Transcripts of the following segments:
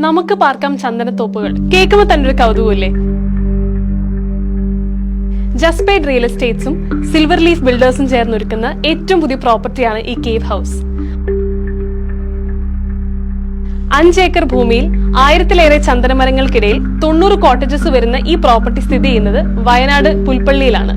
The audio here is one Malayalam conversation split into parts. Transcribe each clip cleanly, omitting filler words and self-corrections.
നമുക്ക് പാർക്കാം ചന്ദനത്തോപ്പുകൾ കേൾക്കുമ്പോൾ തന്നെ ഒരു കൗതുകമില്ലേ? ജസ്പേഡ് റിയൽ എസ്റ്റേറ്റ്സും സിൽവർ ലീഫ് ബിൽഡേഴ്സും ചേർന്നൊരുക്കുന്ന ഏറ്റവും പുതിയ പ്രോപ്പർട്ടിയാണ് ഈ കേവ് ഹൗസ്. 5 ഏക്കർ ഭൂമിയിൽ 1000-ലേറെ ചന്ദനമരങ്ങൾക്കിടയിൽ 90 കോട്ടേജസ് വരുന്ന ഈ പ്രോപ്പർട്ടി സ്ഥിതി ചെയ്യുന്നത് വയനാട് പുൽപ്പള്ളിയിലാണ്.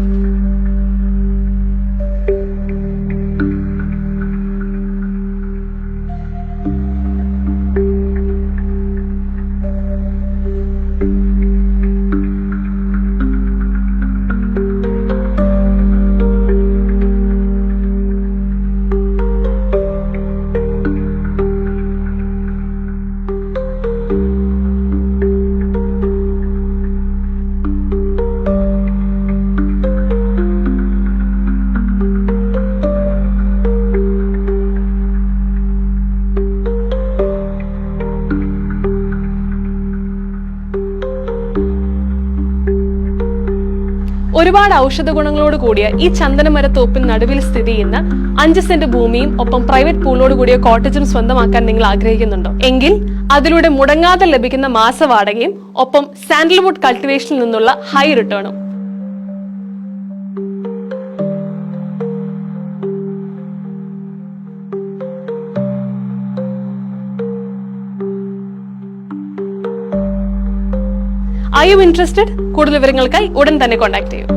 ഒരുപാട് ഔഷധ ഗുണങ്ങളോട് കൂടിയ ഈ ചന്ദനമരത്തോപ്പിന് നടുവിൽ സ്ഥിതി ചെയ്യുന്ന 5 സെന്റ് ഭൂമിയും ഒപ്പം പ്രൈവറ്റ് പൂളോട് കൂടിയ കോട്ടേജും സ്വന്തമാക്കാൻ നിങ്ങൾ ആഗ്രഹിക്കുന്നുണ്ടോ? എങ്കിൽ അതിലൂടെ മുടങ്ങാതെ ലഭിക്കുന്ന മാസവാടകയും ഒപ്പം സാൻഡൽവുഡ് കൾട്ടിവേഷനിൽ നിന്നുള്ള ഹൈ റിട്ടേണും. Are you interested? കൂടുതൽ വിവരങ്ങൾക്കായി ഉടൻ തന്നെ കോൺടാക്ട് ചെയ്യൂ.